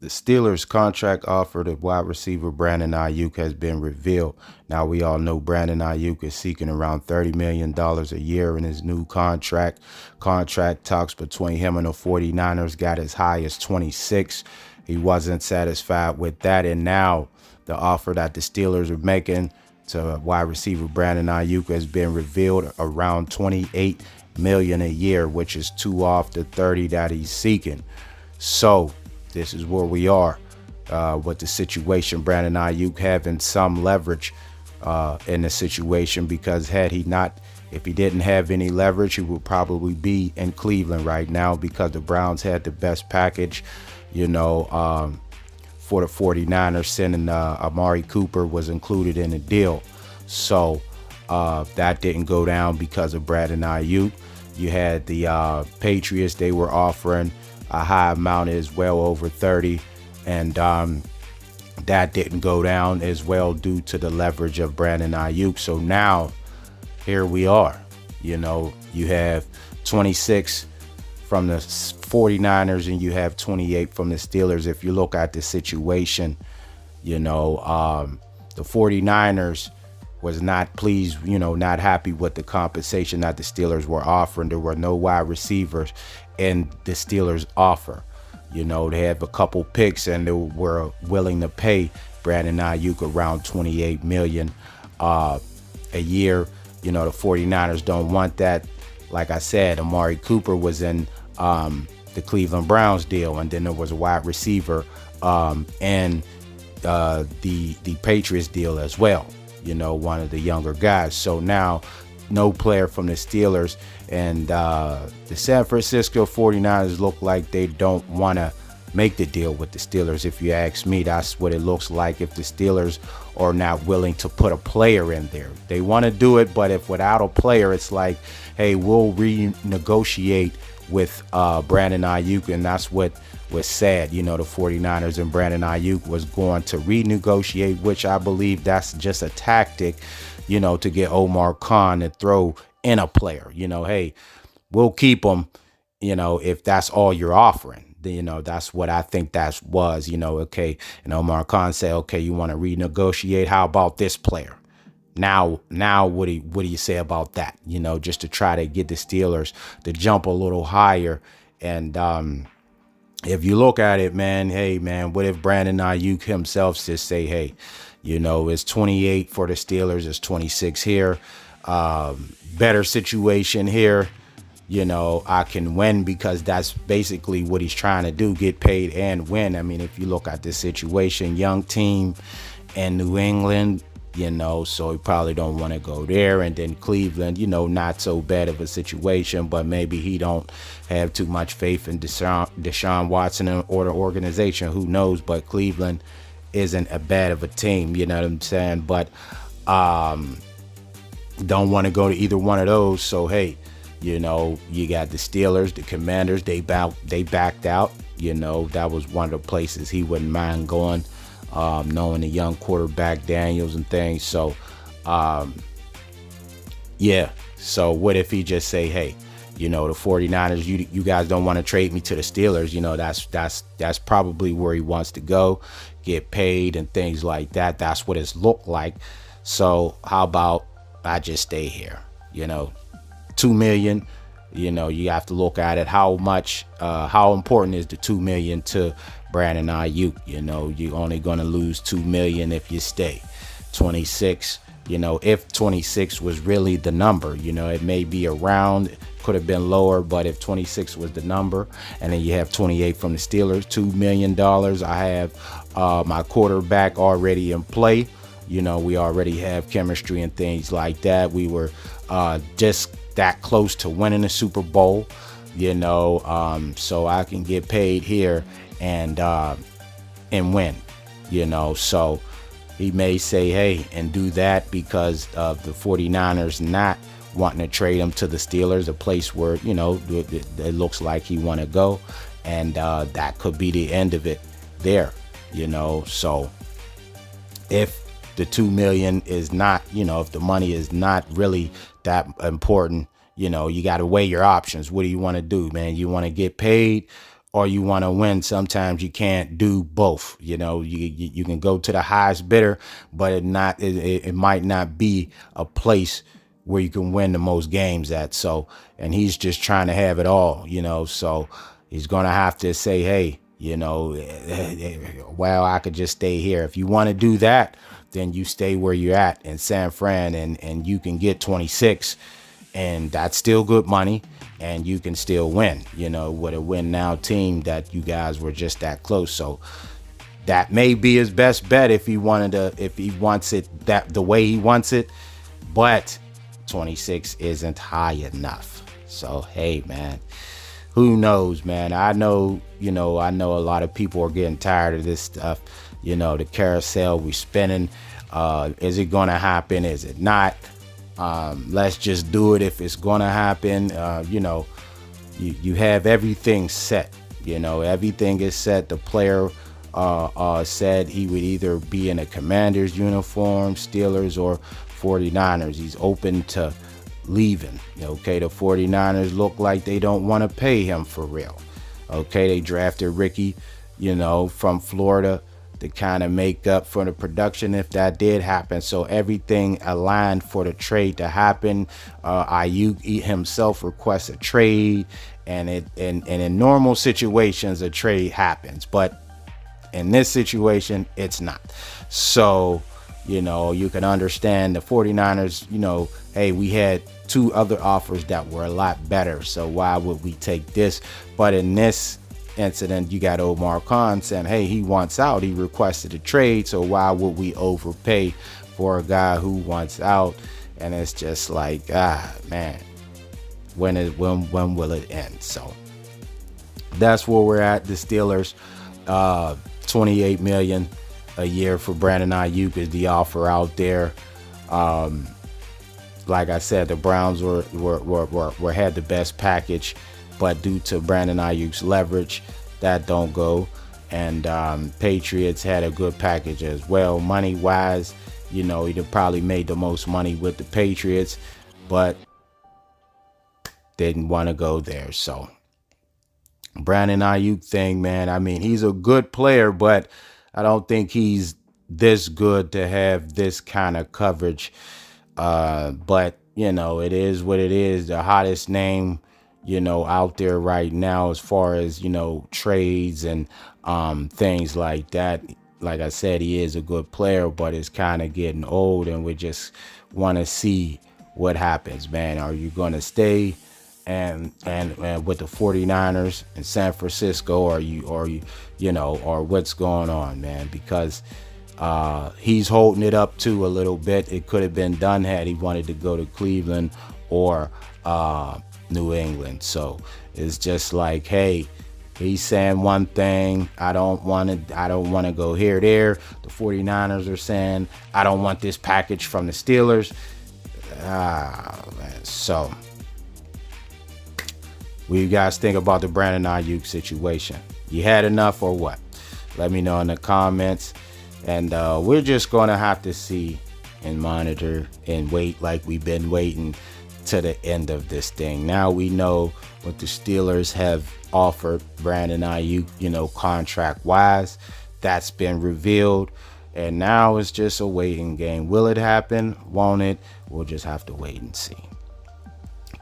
The Steelers' contract offer to wide receiver Brandon Aiyuk has been revealed. Now, we all know Brandon Aiyuk is seeking around $30 million a year in his new contract. Contract talks between him and the 49ers got as high as 26. He wasn't satisfied with that, and now the offer that the Steelers are making to wide receiver Brandon Aiyuk has been revealed around $28 million a year, which is two off the 30 that he's seeking. So this is where we are with the situation. Brandon Aiyuk having some leverage in the situation, because if he didn't have any leverage, he would probably be in Cleveland right now, because the Browns had the best package, for the 49ers. Sending Amari Cooper was included in the deal. So that didn't go down because of Brandon Aiyuk. You had the Patriots. They were offering a high amount as well, over 30, and that didn't go down as well due to the leverage of Brandon Aiyuk. So now here we are. You have 26 from the 49ers and you have 28 from the Steelers. If you look at the situation, the 49ers was not pleased, not happy with the compensation that the Steelers were offering. There were no wide receivers in the Steelers' offer. They have a couple picks, and they were willing to pay Brandon Aiyuk around $28 million a year. The 49ers don't want that. Like I said, Amari Cooper was in the Cleveland Browns deal, and then there was a wide receiver and the Patriots deal as well. One of the younger guys. So now no player from the Steelers, and the San Francisco 49ers look like they don't want to make the deal with the Steelers. If you ask me, that's what it looks like. If the Steelers are not willing to put a player in there, they want to do it, but if without a player, it's like, hey, we'll renegotiate with Brandon Aiyuk, and that's what was said. The 49ers and Brandon Aiyuk was going to renegotiate, which I believe that's just a tactic, to get Omar Khan to throw in a player. Hey, we'll keep him, if that's all you're offering. That's what I think that was, okay. And Omar Khan said, okay, you want to renegotiate? How about this player? Now, what do you say about that? Just to try to get the Steelers to jump a little higher. And if you look at it, man, hey, man, what if Brandon Aiyuk himself just say, hey, it's 28 for the Steelers, it's 26 here, better situation here. I can win, because that's basically what he's trying to do, get paid and win. I mean, if you look at this situation, young team in New England, so he probably don't want to go there. And then Cleveland, not so bad of a situation, but maybe he don't have too much faith in Deshaun Watson or the organization. Who knows? But Cleveland isn't a bad of a team, you know what I'm saying? But don't want to go to either one of those. So, hey, you got the Steelers, the Commanders, they backed out. That was one of the places he wouldn't mind going. Knowing the young quarterback Daniels and things. So, yeah. So what if he just say, hey, the 49ers, you guys don't want to trade me to the Steelers. That's probably where he wants to go, get paid and things like that. That's what it's looked like. So how about I just stay here? $2 million. You have to look at it. How much, how important is the $2 million to Brandon Aiyuk? You're only going to lose $2 million if you stay. 26, if 26 was really the number, it may be around, could have been lower, but if 26 was the number, and then you have 28 from the Steelers, $2 million. I have my quarterback already in play. We already have chemistry and things like that. We were just that close to winning the Super Bowl, so I can get paid here and win, so he may say, hey, and do that because of the 49ers not wanting to trade him to the Steelers, a place where, it looks like he want to go, and that could be the end of it there, so if the $2 million is not, if the money is not really that important, you got to weigh your options. What do you want to do, man? You want to get paid, or you want to win. Sometimes you can't do both. You know, you can go to the highest bidder, but it might not be a place where you can win the most games at. So, and he's just trying to have it all, you know, so he's going to have to say, hey, you know, well, I could just stay here. If you want to do that, then you stay where you're at in San Fran, and you can get 26, and that's still good money, and you can still win, you know, with a win now team that you guys were just that close. So that may be his best bet if he wants it that the way he wants it, but 26 isn't high enough. So hey, man, who knows, man? I know a lot of people are getting tired of this stuff. You know, the carousel we spinning. Is it gonna happen? Is it not? Let's just do it if it's gonna happen. You know, you have everything set. You know, everything is set. The player said he would either be in a Commanders uniform, Steelers, or 49ers. He's open to leaving. Okay, the 49ers look like they don't want to pay him for real. Okay, they drafted Ricky, you know, from Florida to kind of make up for the production if that did happen. So everything aligned for the trade to happen. Aiyuk himself requests a trade, and in normal situations a trade happens, but in this situation it's not. So, you know, you can understand the 49ers, you know, hey, we had 2 other offers that were a lot better, so why would we take this? But in this incident, you got Omar Khan saying, hey, he wants out, he requested a trade, so why would we overpay for a guy who wants out? And it's just like, man, when will it end? So that's where we're at. The Steelers, $28 million a year for Brandon Aiyuk is the offer out there. Like I said, the Browns had the best package, but due to Brandon Aiyuk's leverage, that don't go. And Patriots had a good package as well, money wise. You know, he'd have probably made the most money with the Patriots, but didn't want to go there. So Brandon Aiyuk thing, man, I mean, he's a good player, but I don't think he's this good to have this kind of coverage. But, you know, it is what it is. The hottest name, you know, out there right now as far as, you know, trades and things like that. Like I said, he is a good player, but it's kind of getting old, and we just want to see what happens, man. Are you going to stay and with the 49ers in San Francisco, or what's going on, man? Because he's holding it up too a little bit. It could have been done had he wanted to go to Cleveland or New England. So it's just like, hey, he's saying one thing, I don't want to go here, there. The 49ers are saying, I don't want this package from the Steelers. Man. So what do you guys think about the Brandon Aiyuk situation? You had enough or what? Let me know in the comments. And we're just going to have to see and monitor and wait like we've been waiting to the end of this thing. Now we know what the Steelers have offered Brandon Aiyuk, you know, contract-wise. That's been revealed. And now it's just a waiting game. Will it happen? Won't it? We'll just have to wait and see.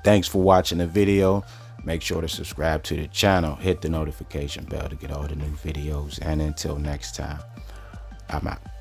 Thanks for watching the video. Make sure to subscribe to the channel. Hit the notification bell to get all the new videos. And until next time, I'm out.